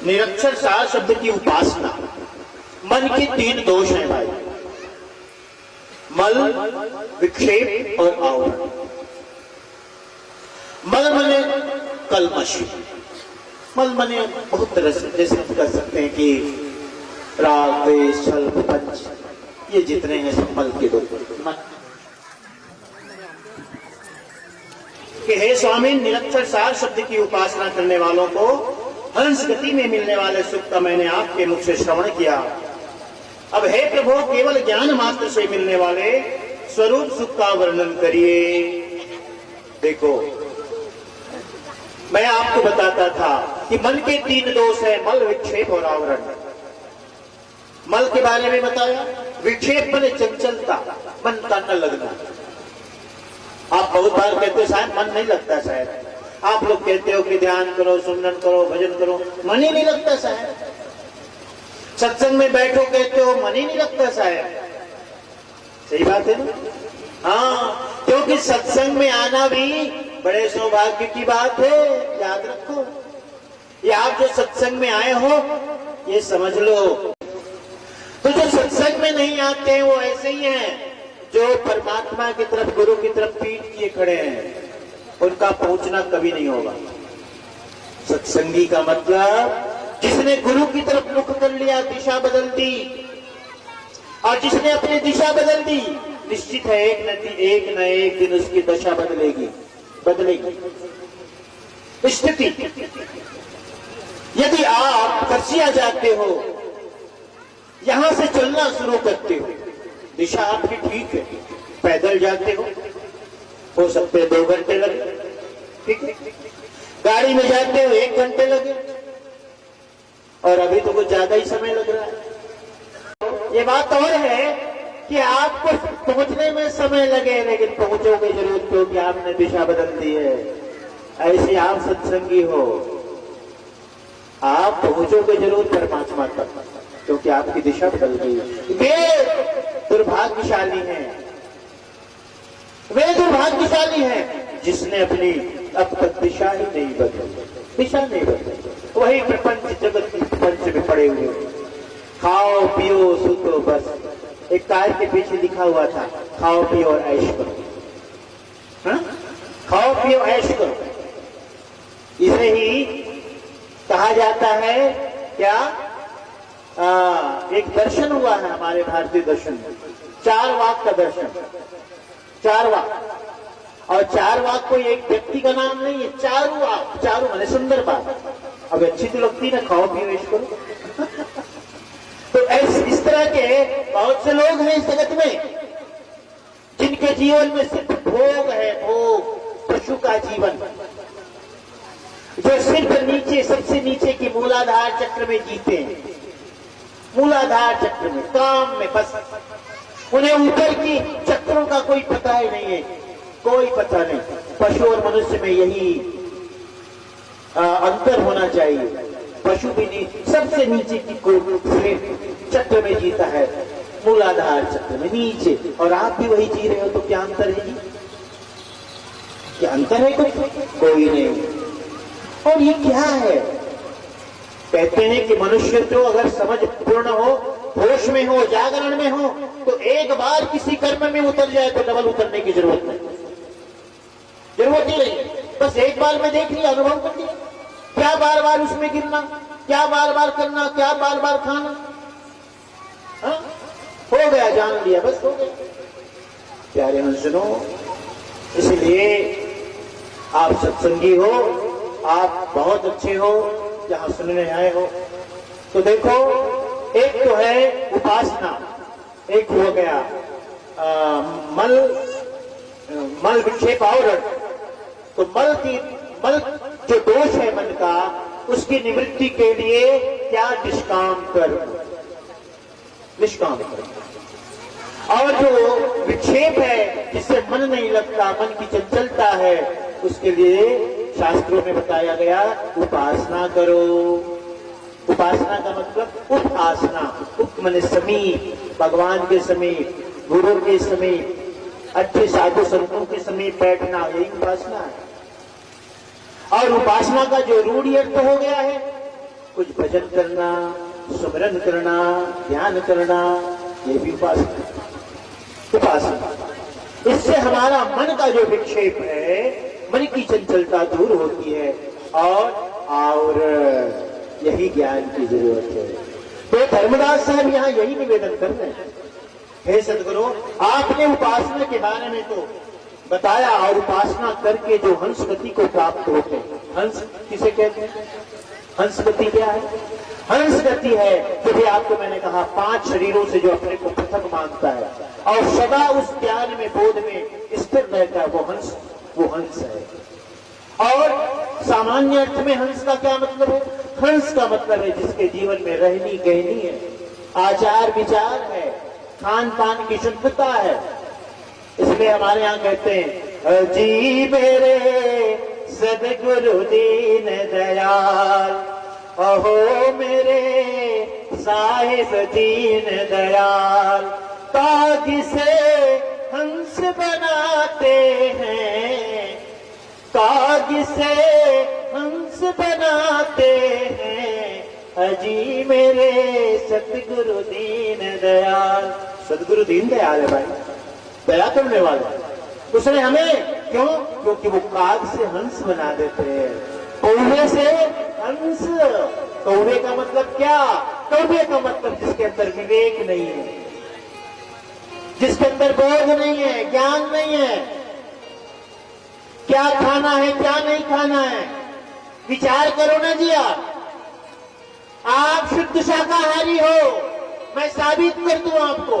निरक्षर सार शब्द की उपासना। मन के तीन दोष हैं भाई, मल, विक्षेप और आवरण। मल मने कलमश, मल मने बहुत तरह से, जैसे हम कह सकते हैं कि राग, द्वेष, छल, प्रपंच, ये जितने हैं सब मल के दो। कि हे स्वामी, निरक्षर सार शब्द की उपासना करने वालों को हंस गति में मिलने वाले सुख का मैंने आपके मुख से श्रवण किया। अब हे प्रभु, केवल ज्ञान मात्र से मिलने वाले स्वरूप सुख का वर्णन करिए। देखो, मैं आपको बताता था कि मन के तीन दोष है, मल, विक्षेप और आवरण। मल के बारे में बताया, विक्षेप माने चंचलता, मन का न लगना। आप बहुत बार कहते हो शायद मन नहीं लगता, शायद आप लोग कहते हो कि ध्यान करो, सुमरन करो, भजन करो, मन ही नहीं लगता शायद। सत्संग में बैठो कहते हो, मन ही नहीं लगता शायद। सही बात है ना? हाँ, क्योंकि सत्संग में आना भी बड़े सौभाग्य की बात है, याद रखो। ये आप जो सत्संग में आए हो, ये समझ लो। तो जो सत्संग में नहीं आते हैं वो ऐसे ही हैं जो परमात्मा की तरफ, गुरु की तरफ पीठ किए खड़े हैं, उनका पहुंचना कभी नहीं होगा। सत्संगी का मतलब जिसने गुरु की तरफ मुख कर लिया, दिशा बदल दी, और जिसने अपनी दिशा बदल दी, निश्चित है एक न एक दिन उसकी दशा बदलेगी। स्थिति, यदि आप फंसिया जाते हो, यहां से चलना शुरू करते हो, दिशा आपकी ठीक है, पैदल जाते हो सकते 2 घंटे लगे, ठीक है। गाड़ी में जाते हो 1 घंटे लगे, और अभी तो कुछ ज्यादा ही समय लग रहा है। ये बात और है कि आपको पहुंचने में समय लगे, लेकिन पहुंचोगे जरूर, क्योंकि आपने दिशा बदल दी है। ऐसे आप सत्संगी हो, आप पहुंचोगे जरूर परमात्मा तक, क्योंकि आपकी दिशा बदल गई है। वे दुर्भाग्यशाली हैं, वे दुर्भाग्यशाली हैं जिसने अपनी अब तक दिशा ही नहीं बदली, दिशा नहीं बदली, वही प्रपंच जगत पंच में पड़े हुए। खाओ पियो सुतो बस, एक कार के पीछे लिखा हुआ था, खाओ पियो और ऐश करो। हाँ? खाओ पियो ऐश करो, इसे ही कहा जाता है क्या? एक दर्शन हुआ है हमारे भारतीय दर्शन में, 4 वाक का दर्शन। 4 वाक, और 4 वाक कोई एक व्यक्ति का नाम नहीं है, 4 वाक, 4 माने सुंदर बात। अब अच्छी तो लगती ना, खाओ पियो ऐश करो। तो इस तरह के बहुत से लोग हैं इस जगत में, जिनके जीवन में सिर्फ भोग है, भोग, पशु का जीवन, जो सिर्फ नीचे, सबसे नीचे की मूलाधार चक्र में जीते हैं, मूलाधार चक्र में, काम में, बस उन्हें ऊपर की चक्रों का कोई पता ही नहीं है, कोई पता नहीं। पशु और मनुष्य में यही अंतर होना चाहिए। पशु भी नहीं, सबसे नीचे की कोई चक्र में जीता है, मूलाधार चक्र में नीचे, और आप भी वही जी रहे हो, तो क्या अंतर है जी? क्या अंतर है? कोई नहीं। और ये क्या है? कहते हैं कि मनुष्य तो अगर समझ पूर्ण हो, होश में हो, जागरण में हो, तो एक बार किसी कर्म में उतर जाए तो डबल उतरने की जरूरत नहीं, जरूरत ही नहीं। बस एक बार में देख लिया, अनुभव कर लिया, क्या बार बार उसमें गिरना, क्या बार बार करना, क्या बार बार खाना। हा? हो गया, जान लिया, बस हो गया। प्यारे हंसनो, इसलिए आप सत्संगी हो, आप बहुत अच्छे हो जहां सुनने आए हो। तो देखो, एक तो है उपासना, एक हो गया मल विक्षेप आवरण। तो मल जो दोष है मन का, उसकी निवृत्ति के लिए क्या? निष्काम कर्म, निष्काम कर्म। और जो विक्षेप है, जिससे मन नहीं लगता, मन की चंचलता है, उसके लिए शास्त्रों में बताया गया उपासना करो। उपासना का मतलब उपासना, उप माने समीप, भगवान के समीप, गुरु के समीप, अच्छे साधु संतों के समीप बैठना, यही उपासना है। और उपासना का जो रूढ़ी अर्थ हो गया है, कुछ भजन करना, सुमिरन करना, ध्यान करना, ये भी उपासना। इससे हमारा मन का जो विक्षेप है, मन की चंचलता दूर होती है और यही ज्ञान की जरूरत है। तो धर्मदास साहब यहाँ यही निवेदन कर रहे हैं, हे सदगुरु, आपने उपासना के बारे में तो बताया और उपासना करके जो हंस गति को प्राप्त होते हैं। हंस किसे कहते हैं? हंस गति क्या है? हंस गति है तो भी आपको मैंने कहा 5 शरीरों से जो अपने को पृथक मानता है और सदा उस ज्ञान में, बोध में स्थिर रहता है, वो हंस है। और सामान्य अर्थ में हंस का क्या मतलब है? हंस का मतलब है जिसके जीवन में रहनी कहनी है, आचार विचार है, खान पान की शुद्धता है। इसलिए हमारे यहाँ कहते हैं, जी मेरे सदगुरु दीन दयाल, अहो मेरे साहिब दीन दयाल, ताग से हंस बनाते हैं, ताग से हंस बनाते हैं, अजी मेरे सतगुरु दीन दयाल। सतगुरु दीन दयाल है भाई, दया करने वाला। उसने हमें क्यों? क्योंकि वो काग से हंस बना देते हैं, कौवे से हंस। कौवे का मतलब क्या? कौवे का मतलब जिसके अंदर विवेक नहीं है, जिसके अंदर बोध नहीं है, ज्ञान नहीं है, क्या खाना है क्या नहीं खाना है, विचार करो ना जी। आप शुद्ध शाकाहारी हो, मैं साबित कर दूं आपको।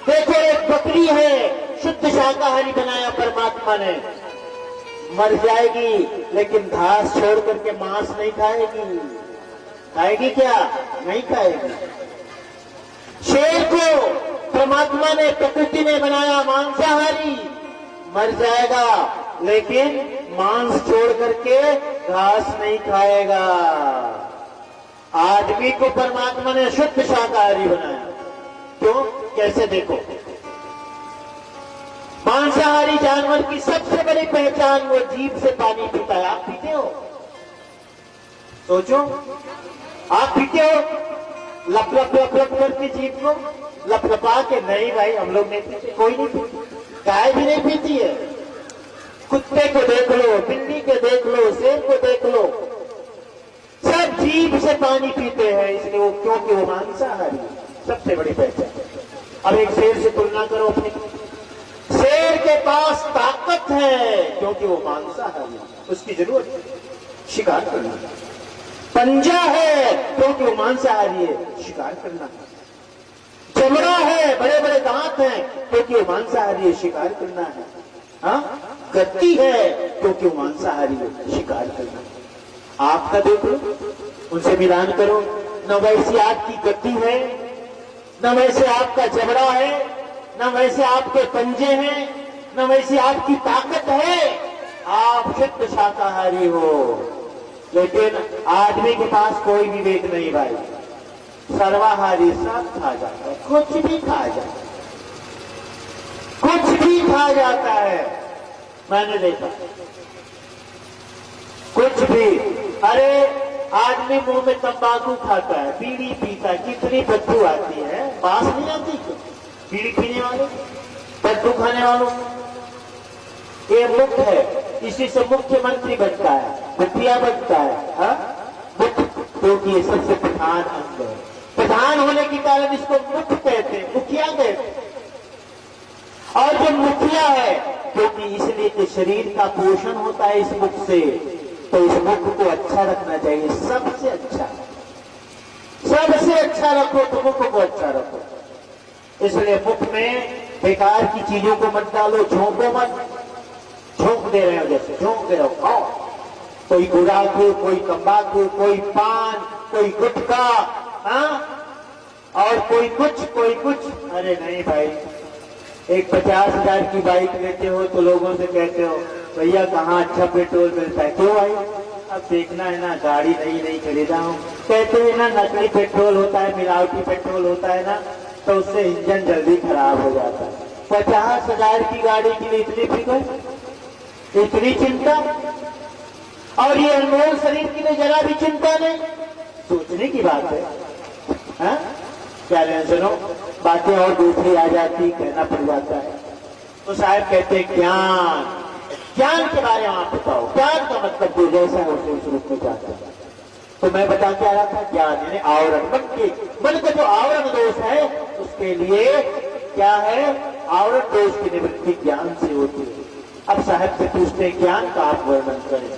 देखो, एक बकरी है, शुद्ध शाकाहारी बनाया परमात्मा ने, मर जाएगी लेकिन घास छोड़ करके मांस नहीं खाएगी। खाएगी क्या? नहीं खाएगी। शेर को परमात्मा ने, प्रकृति ने बनाया मांसाहारी, मर जाएगा लेकिन मांस छोड़ करके घास नहीं खाएगा। आदमी को परमात्मा ने शुद्ध शाकाहारी बनाया। क्यों? कैसे? देखो, मांसाहारी जानवर की सबसे बड़ी पहचान वो जीभ से पानी पीता है। आप पीते हो? सोचो, आप पीते हो? लप लप लप लप करके जीभ को लपलपा के? नहीं भाई, हम लोग नहीं पीते, कोई नहीं पीते, गाय भी नहीं पीती है। कुत्ते को देख लो, बिल्ली को देख लो, शेर को देख लो, सब जीभ से पानी पीते हैं। इसलिए वो, क्योंकि वो मांसाहारी, सबसे बड़ी पहचान। अब एक शेर से तुलना करो अपनी। शेर के पास ताकत है क्योंकि वो मांसाहारी, उसकी जरूरत है शिकार करना। पंजा है क्योंकि वो मांसाहारी है, शिकार करना। चमड़ा है, बड़े बड़े दांत हैं क्योंकि वो मांसाहारी है, शिकार करना है। हाँ, गति है क्योंकि वो मांसाहारी है, शिकार करना। आपका देखो, उनसे मिलान करो, न वैसी आपकी गति है, न वैसे आपका जबड़ा है, न वैसे आपके पंजे हैं, न वैसी आपकी ताकत है। आप शुद्ध शाकाहारी हो, लेकिन आदमी के पास कोई विवेक नहीं भाई, सर्वाहारी, सब खा जाता है, कुछ भी खा जाता है, कुछ भी खा जाता है। मैंने देखा, कुछ भी। अरे आदमी मुंह में तंबाकू खाता है, बीड़ी पीता है, कितनी बदबू आती है, बास नहीं आती बीड़ी पीने वाले, बदबू खाने वालों। ये मुक्त है, इसी से मुख्यमंत्री बनता है, मुखिया बनता है। हाँ, क्योंकि ये सबसे प्रधान अंग है। प्रधान होने के कारण इसको मुख्य कहते हैं, मुखिया कहते हैं। और जो मुखिया है, क्योंकि इसलिए कि शरीर का पोषण होता है इस मुख से, तो इस मुख को अच्छा रखना चाहिए, सबसे अच्छा, सबसे अच्छा रखो तो मुख को अच्छा रखो। इसलिए मुख में बेकार की चीजों को मत डालो, झोंको मत। झोंक दे रहे हो, जैसे झोंक दे रहे हो, खाओ। कोई गुड़ाखू, कोई तंबाकू, कोई पान, कोई गुटखा, हाँ, और कोई कुछ। अरे नहीं भाई, एक 50,000 की बाइक लेते हो तो लोगों से कहते हो, भैया कहाँ अच्छा पेट्रोल मिलता है? क्यों भाई? अब देखना है ना, गाड़ी नहीं खरीदा हूँ। कहते हैं ना, नकली पेट्रोल होता है, मिलावटी पेट्रोल होता है ना, तो उससे इंजन जल्दी खराब हो जाता है। 50,000 की गाड़ी के लिए इतनी फिक्र, इतनी चिंता। और ये अनमोल शरीर की तो जरा भी चिंता नहीं। सोचने की बात है, हाँ? क्या लेना, सुनो, बातें और दूसरी आ जाती, कहना पड़ जाता है। तो साहब कहते हैं ज्ञान, ज्ञान के बारे में आप बताओ, ज्ञान का मतलब जो जैसा है उस रूप में जाता है। तो मैं बता के आ रहा था, ज्ञान यानी आवरण, मन का जो आवरण दोष है उसके लिए क्या है, आवरण दोष की निवृत्ति ज्ञान से होती है। अब साहब से पूछते हैं ज्ञान का आप वर्णन करें,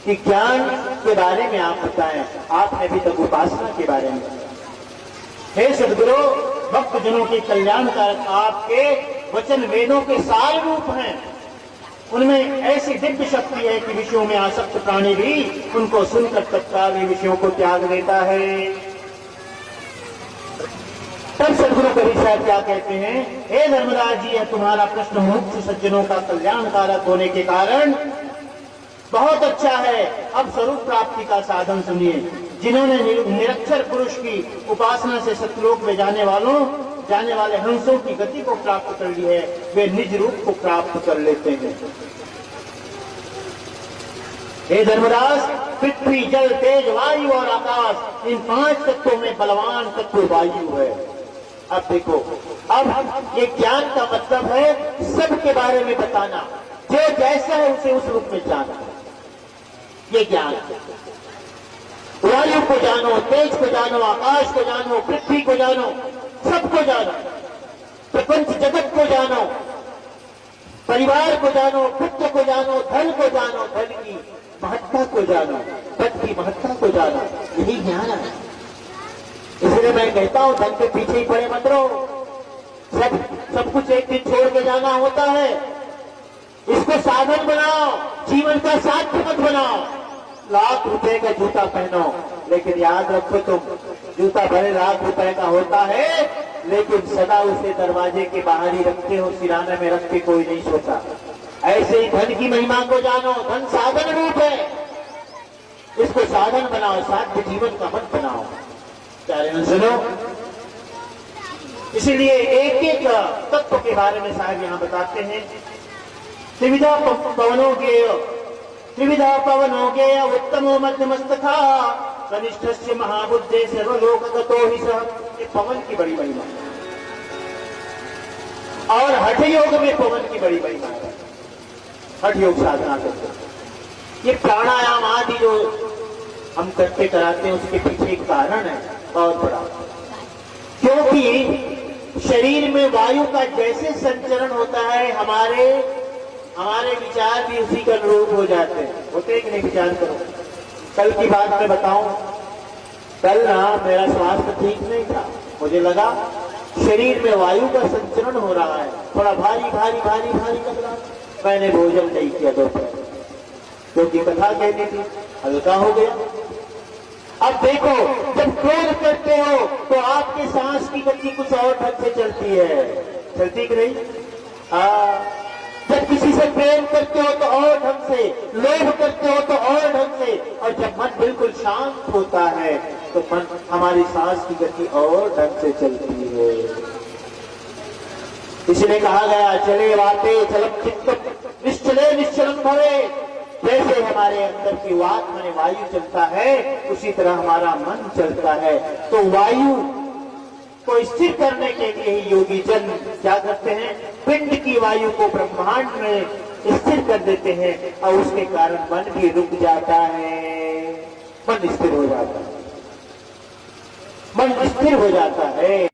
कि ज्ञान के बारे में आप बताएं। आपने अभी तक उपासना के बारे में, हे सदगुरु, भक्त जनों के कल्याणकारक आपके वचन वेदों के सार रूप हैं। उनमें ऐसी दिव्य शक्ति है कि विषयों में आसक्त प्राणी भी उनको सुनकर तत्काल विषयों को त्याग देता है। तब सदगुरु कबीर साहब क्या कहते हैं, हे धर्मराज जी, यह तुम्हारा प्रश्न मुक्त सज्जनों का कल्याणकारक होने के कारण बहुत अच्छा है। अब स्वरूप प्राप्ति का साधन सुनिए। जिन्होंने निरक्षर पुरुष की उपासना से सतलोक में जाने वाले हंसों की गति को प्राप्त कर ली है, वे निज रूप को प्राप्त कर लेते हैं। हे धर्मराज, पृथ्वी, जल, तेज, वायु और आकाश, इन 5 तत्वों में बलवान तत्व वायु है। अब देखो, अब ये ज्ञान का मतलब है सबके बारे में बताना, जो जैसा है उसे उस रूप में जानना। ये ज्ञान, वायु को जानो, तेज को जानो, आकाश को जानो, पृथ्वी को जानो, सबको जानो, प्रपंच जगत को जानो, परिवार को जानो, पुत्र को जानो, धन को जानो, धन की महत्ता को जानो, पद की महत्ता को जानो, यही ज्ञान है। इसलिए मैं कहता हूं, धन के पीछे ही पड़े मत रहो। सब कुछ एक दिन छोड़ के जाना होता है। इसको साधन बनाओ, जीवन का साध्य मत बनाओ। लाख रुपए का जूता पहनो, लेकिन याद रखो तुम, जूता भले लाख रुपए का होता है, लेकिन सदा उसे दरवाजे के बाहर ही रखते हो, सिराने में रख के कोई नहीं सोता। ऐसे ही धन की महिमा को जानो, धन साधन रूप है, इसको साधन बनाओ, साध्य जीवन का मत बनाओ। प्यारे सुनो, इसीलिए एक एक तत्व के बारे में साहब यहां बताते हैं। त्रिविधा पवनों के उत्तमो मध्यमस्तथा कनिष्ठ से महाबुद्धे सर्वलोकगतो ही सह। ये पवन की बड़ी महिमा और हठ योग में पवन की बड़ी महिमा है। हठ योग साधना करते, ये प्राणायाम आदि जो हम करते कराते हैं, उसके पीछे एक कारण है बहुत बड़ा। क्योंकि शरीर में वायु का जैसे संचरण होता है, हमारे विचार भी उसी के अनुरूप हो जाते हैं। होते कि नहीं, विचार करो। कल की बात मैं बताऊं, कल ना मेरा स्वास्थ्य ठीक नहीं था, मुझे लगा शरीर में वायु का संचरण हो रहा है, थोड़ा भारी भारी भारी भारी लग रहा। मैंने भोजन नहीं किया दोपहर, क्योंकि कथा कहनी थी, हल्का हो गया। अब देखो, जब क्रोध करते हो तो आपके सांस की गति कुछ और ढंग से चलती है, चलती कि नहीं? जब किसी से प्रेम करते हो तो और ढंग से, लोभ करते हो तो और ढंग से, और जब मन बिल्कुल शांत होता है तो मन, हमारी सांस की गति और ढंग से चलती है। इसलिए कहा गया, चले वाते चलम चित्तम निश्चले निश्चलम भवे। जैसे हमारे अंदर की वात माने वायु चलता है, उसी तरह हमारा मन चलता है। तो वायु को स्थिर करने के लिए ही योगी जन क्या करते हैं, पिंड की वायु को ब्रह्मांड में स्थिर कर देते हैं, और उसके कारण मन भी रुक जाता है, मन स्थिर हो जाता है, मन स्थिर हो जाता है।